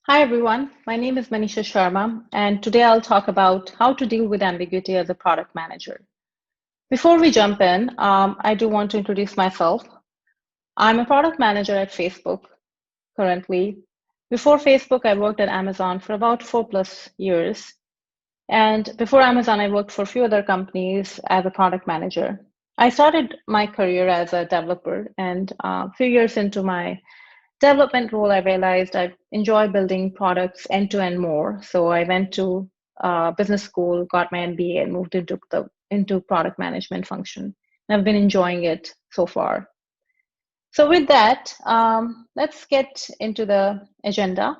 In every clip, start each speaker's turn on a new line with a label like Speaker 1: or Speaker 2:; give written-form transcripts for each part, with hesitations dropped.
Speaker 1: Hi everyone, my name is Manisha Sharma, and today I'll talk about how to deal with ambiguity as a product manager. Before we jump in, I do want to introduce myself. I'm a product manager at Facebook currently. Before Facebook, I worked at Amazon for about 4+ years. And before Amazon, I worked for a few other companies as a product manager. I started my career as a developer, and a few years into my development role, I realized I enjoy building products end to end more. So I went to business school, got my MBA, and moved into product management function. And I've been enjoying it so far. So with that, let's get into the agenda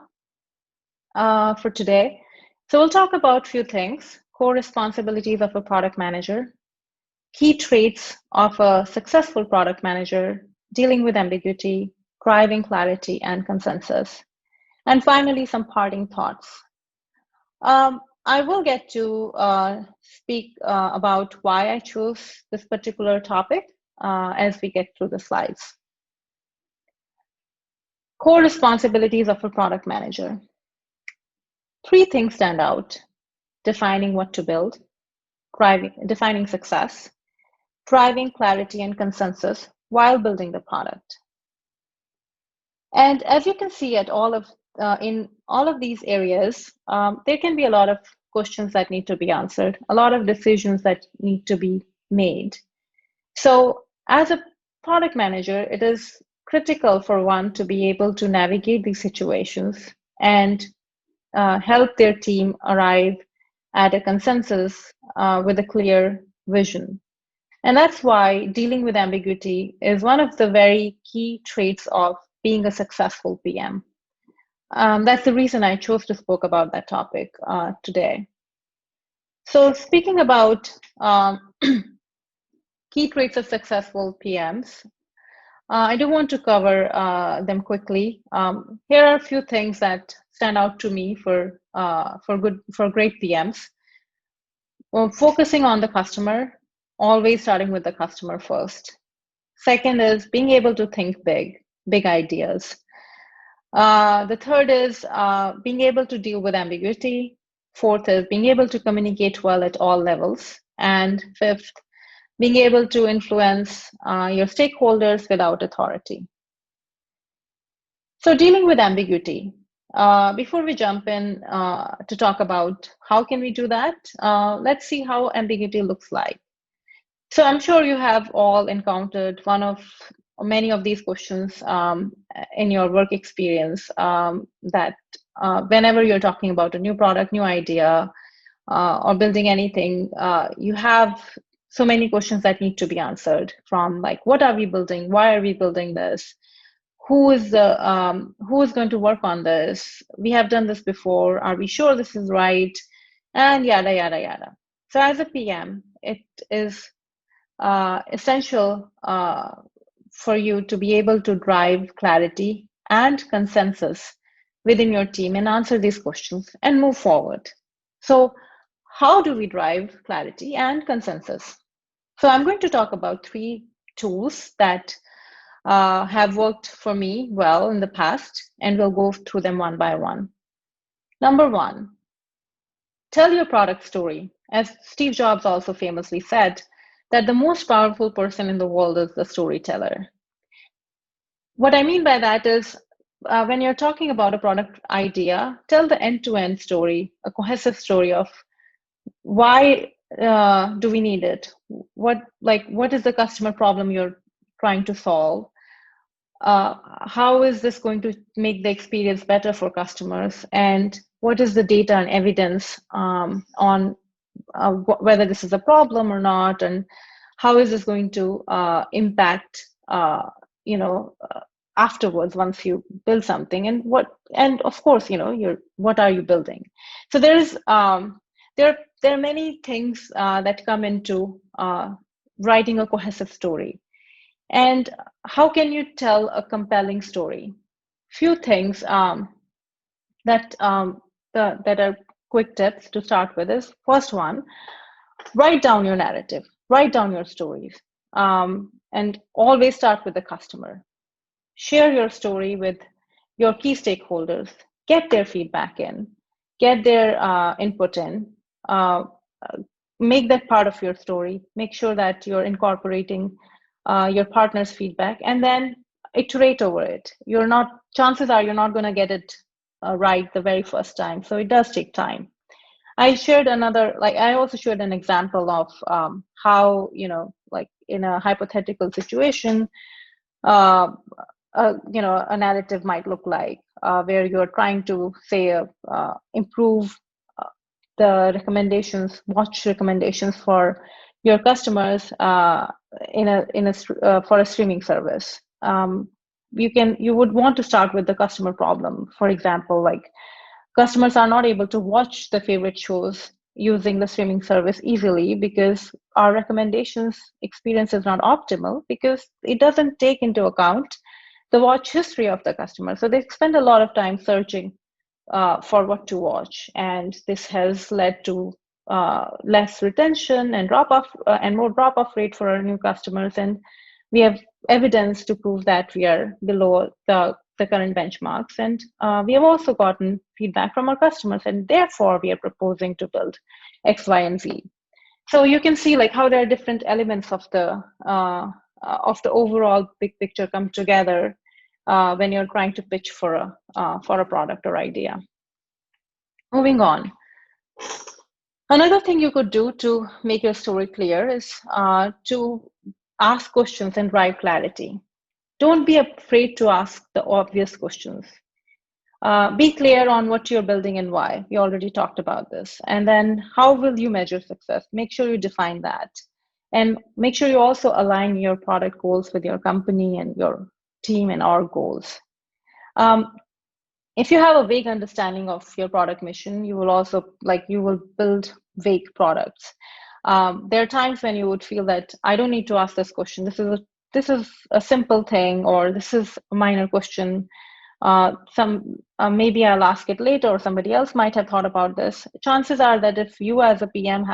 Speaker 1: for today. So we'll talk about a few things: core responsibilities of a product manager, key traits of a successful product manager, dealing with ambiguity, driving clarity and consensus, and finally, some parting thoughts. I will get to speak about why I chose this particular topic as we get through the slides. Core responsibilities of a product manager. Three things stand out: defining what to build, defining success, driving clarity and consensus while building the product. And as you can see at in all of these areas, there can be a lot of questions that need to be answered, a lot of decisions that need to be made. So as a product manager, it is critical for one to be able to navigate these situations and help their team arrive at a consensus with a clear vision. And that's why dealing with ambiguity is one of the very key traits of being a successful PM. That's the reason I chose to speak about that topic today. So speaking about key traits of successful PMs, I do want to cover them quickly. Here are a few things that stand out to me for great PMs. Well, focusing on the customer, always starting with the customer first. Second is being able to think big ideas. The third is being able to deal with ambiguity. Fourth is being able to communicate well at all levels. And fifth, being able to influence your stakeholders without authority. So dealing with ambiguity. Before we jump in to talk about how can we do that, let's see how ambiguity looks like. So I'm sure you have all encountered one of many of these questions in your work experience that whenever you're talking about a new product, new idea, or building anything, you have so many questions that need to be answered, from like, what are we building? Why are we building this? Who is going to work on this? We have done this before. Are we sure this is right? And yada, yada, yada. So as a PM, it is essential for you to be able to drive clarity and consensus within your team and answer these questions and move forward. So how do we drive clarity and consensus? So I'm going to talk about three tools that have worked for me well in the past, and we'll go through them one by one. Number one, tell your product story. As Steve Jobs also famously said, that the most powerful person in the world is the storyteller. What I mean by that is when you're talking about a product idea, tell the end-to-end story, a cohesive story of why do we need it? What is the customer problem you're trying to solve? How is this going to make the experience better for customers? And what is the data and evidence on whether this is a problem or not? And how is this going to impact, afterwards once you build something? And of course, what are you building? So there are many things that come into writing a cohesive story. And how can you tell a compelling story? Few things that are quick tips to start with is, first one, write down your narrative, write down your stories, and always start with the customer. Share your story with your key stakeholders, get their feedback in, get their input in, uh, make that part of your story, make sure that you're incorporating your partner's feedback, and then iterate over it. Chances are you're not going to get it right the very first time. So it does take time. I also shared an example of how, like in a hypothetical situation, uh, a narrative might look like, where you're trying to say improve uh, the watch recommendations for your customers for a streaming service. You would want to start with the customer problem. For example, like customers are not able to watch the favorite shows using the streaming service easily because our recommendations experience is not optimal because it doesn't take into account the watch history of the customer. So they spend a lot of time searching for what to watch, and this has led to less retention and drop off and more drop off rate for our new customers. And we have evidence to prove that we are below the current benchmarks. And we have also gotten feedback from our customers, and therefore we are proposing to build X, Y, and Z. So you can see like how there are different elements of the overall big picture come together when you're trying to pitch for a product or idea. Moving on. Another thing you could do to make your story clear is to ask questions and drive clarity. Don't be afraid to ask the obvious questions. Be clear on what you're building and why. We already talked about this. And then how will you measure success? Make sure you define that. And make sure you also align your product goals with your company and your team and our goals. If you have a vague understanding of your product mission, you will build vague products. There are times when you would feel that I don't need to ask this question. This is a simple thing, or this is a minor question. Maybe I'll ask it later, or somebody else might have thought about this. Chances are that if you as a PM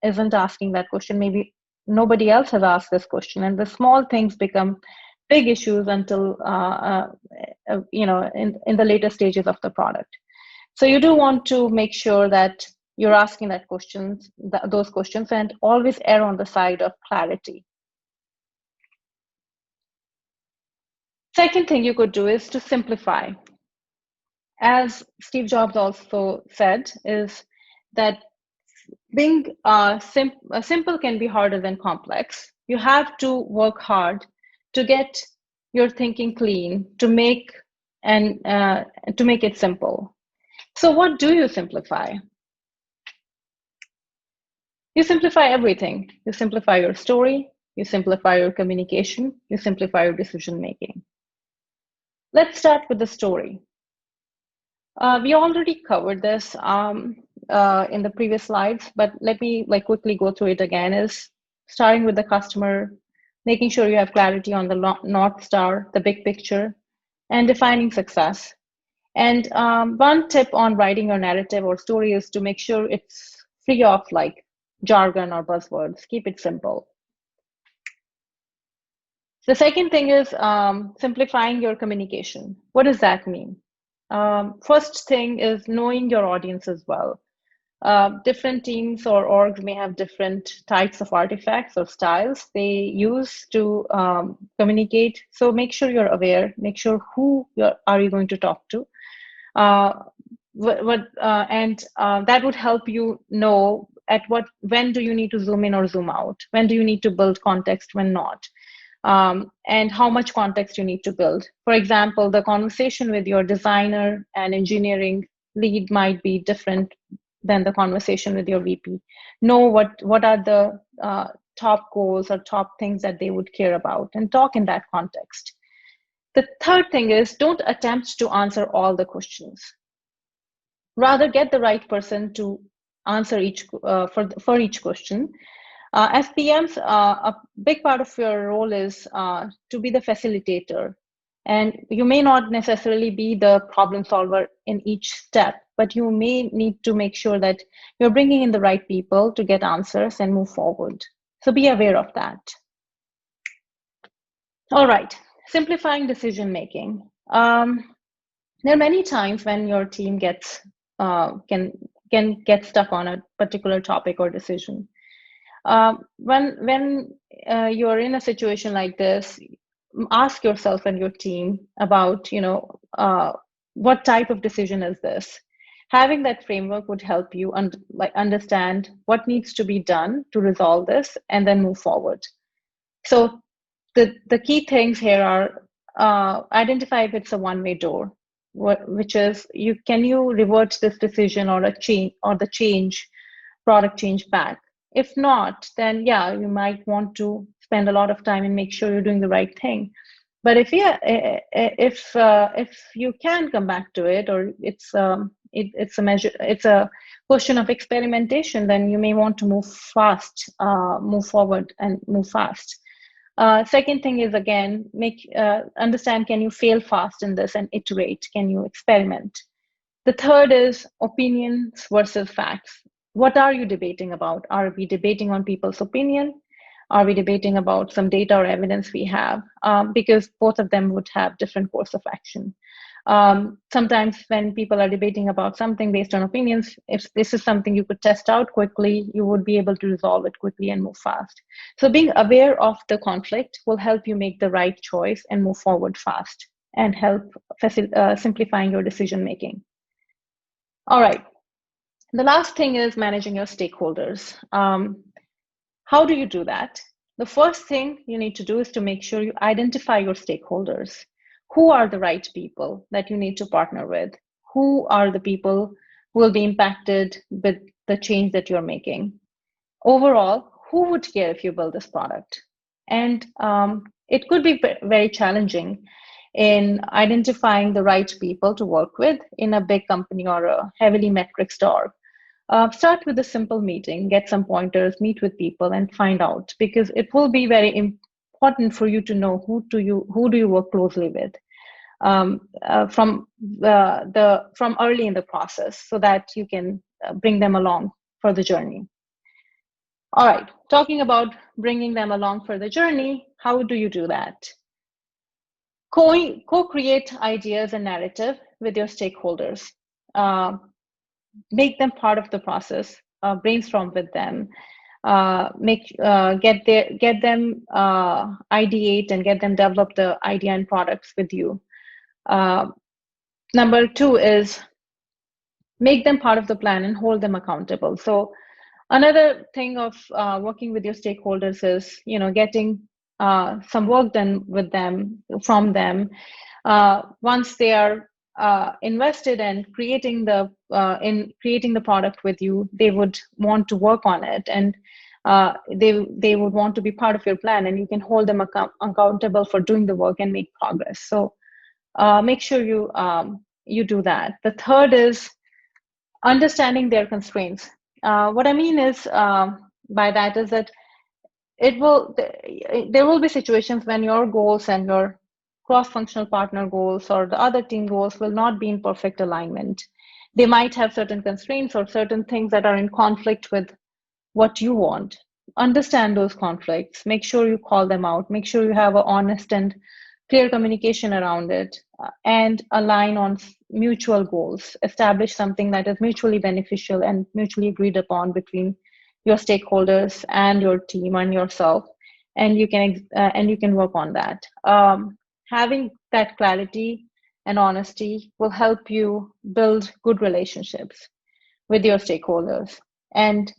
Speaker 1: isn't asking that question, maybe nobody else has asked this question, and the small things become big issues until in the later stages of the product. So you do want to make sure that you're asking those questions, and always err on the side of clarity. Second thing you could do is to simplify. As Steve Jobs also said, is that being simple can be harder than complex. You have to work hard to get your thinking clean, to make it simple. So what do you simplify? You simplify everything. You simplify your story, you simplify your communication, you simplify your decision making. Let's start with the story. We already covered this in the previous slides, but let me quickly go through it again. Is starting with the customer, making sure you have clarity on the North Star, the big picture, and defining success. And one tip on writing your narrative or story is to make sure it's free of jargon or buzzwords. Keep it simple. The second thing is simplifying your communication. What does that mean? First thing is knowing your audience as well. Different teams or orgs may have different types of artifacts or styles they use to communicate. So make sure you're aware. Make sure who are you going to talk to. That would help you know when do you need to zoom in or zoom out? When do you need to build context, when not? And how much context you need to build. For example, the conversation with your designer and engineering lead might be different than the conversation with your VP. Know what are the top goals or top things that they would care about, and talk in that context. The third thing is don't attempt to answer all the questions. Rather, get the right person to answer for each question. As PMs, a big part of your role is to be the facilitator. And you may not necessarily be the problem solver in each step, but you may need to make sure that you're bringing in the right people to get answers and move forward. So be aware of that. All right, simplifying decision making. There are many times when your team gets can get stuck on a particular topic or decision. When you're in a situation like this, ask yourself and your team about, what type of decision is this. Having that framework would help you like understand what needs to be done to resolve this and then move forward. So the key things here are, identify if it's a one-way door, which is, you can you revert this decision or a change or the change product change back. If not, then yeah, you might want to spend a lot of time and make sure you're doing the right thing. But if you can come back to it, or it's a measure, it's a question of experimentation, then you may want to move forward and move fast. Second thing is, again, make understand, can you fail fast in this and iterate? Can you experiment? The third is opinions versus facts. What are you debating about? Are we debating on people's opinion? Are we debating about some data or evidence we have? Because both of them would have different course of action. Sometimes when people are debating about something based on opinions, if this is something you could test out quickly, you would be able to resolve it quickly and move fast. So being aware of the conflict will help you make the right choice and move forward fast, and help simplifying your decision making. All right. The last thing is managing your stakeholders. How do you do that? The first thing you need to do is to make sure you identify your stakeholders. Who are the right people that you need to partner with? Who are the people who will be impacted with the change that you're making? Overall, who would care if you build this product? And it could be very challenging in identifying the right people to work with in a big company or a heavily metrics org. Start with a simple meeting, get some pointers, meet with people, and find out, because it will be very important for you to know who do you work closely with, from early in the process, so that you can bring them along for the journey. All right, talking about bringing them along for the journey, how do you do that? Co-create ideas and narrative with your stakeholders. Make them part of the process. Brainstorm with them. Get them ideate and get them develop the idea and products with you. Number two is make them part of the plan and hold them accountable. So another thing of working with your stakeholders is, getting some work done with them, from them. Once they are invested in creating the product with you, they would want to work on it, and they would want to be part of your plan, and you can hold them accountable for doing the work and make progress. So make sure you do that. The third is understanding their constraints. What I mean is, by that is that there will be situations when your goals and your cross-functional partner goals or the other team goals will not be in perfect alignment. They might have certain constraints or certain things that are in conflict with what you want. Understand those conflicts, make sure you call them out, make sure you have an honest and clear communication around it, and align on mutual goals. Establish something that is mutually beneficial and mutually agreed upon between your stakeholders and your team and yourself, and you can work on that. Having that clarity and honesty will help you build good relationships with your stakeholders. And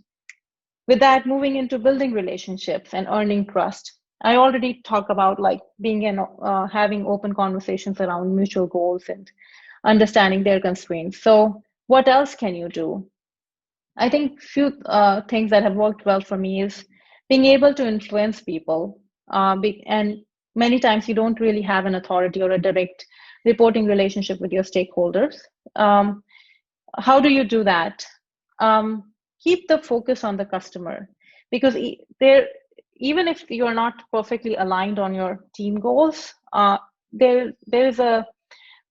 Speaker 1: with that, moving into building relationships and earning trust. I already talked about like having open conversations around mutual goals and understanding their constraints. So what else can you do? I think few things that have worked well for me is being able to influence people. And many times you don't really have an authority or a direct reporting relationship with your stakeholders. How do you do that? Keep the focus on the customer, because even if you are not perfectly aligned on your team goals, there is a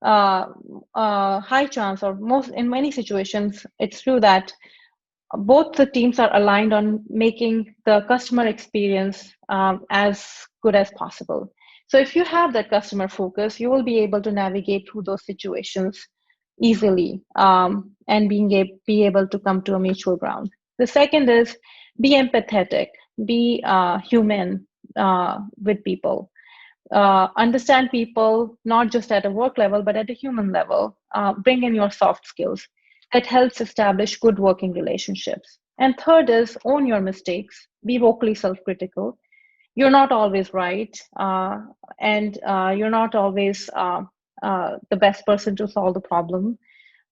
Speaker 1: high chance, or in many situations, it's true that both the teams are aligned on making the customer experience as good as possible. So if you have that customer focus, you will be able to navigate through those situations easily, and be able to come to a mutual ground. The second is be empathetic, be human with people. Understand people not just at a work level, but at a human level. Bring in your soft skills. That helps establish good working relationships. And third is own your mistakes, be vocally self critical. You're not always right, and you're not always the best person to solve the problem.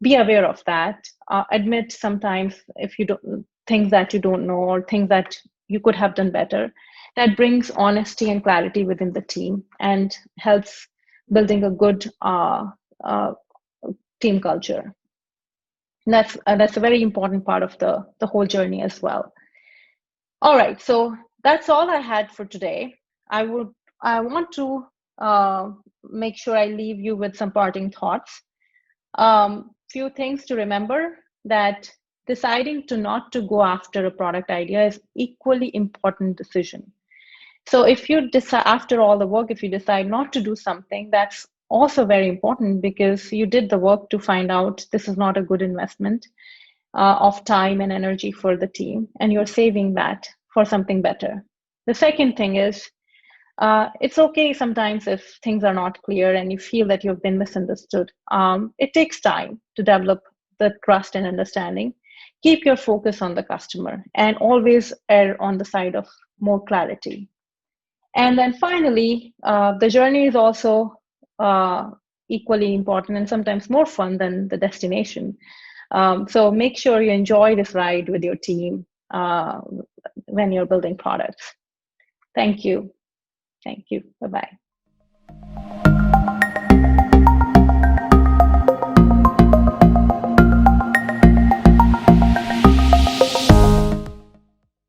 Speaker 1: Be aware of that. Admit sometimes if you don't things that you don't know or things that you could have done better. That brings honesty and clarity within the team and helps building a good team culture. And that's a very important part of the whole journey as well. All right, so that's all I had for today. I want to uh, make sure I leave you with some parting thoughts. Few things to remember, that deciding to not to go after a product idea is equally important decision. So if you decide, after all the work, if you decide not to do something, that's also very important because you did the work to find out this is not a good investment of time and energy for the team, and you're saving that for something better. The second thing is it's okay sometimes if things are not clear and you feel that you've been misunderstood. It takes time to develop the trust and understanding. Keep your focus on the customer and always err on the side of more clarity. And then finally, the journey is also equally important and sometimes more fun than the destination. So make sure you enjoy this ride with your team when you're building products. Thank you. Thank you. Bye bye.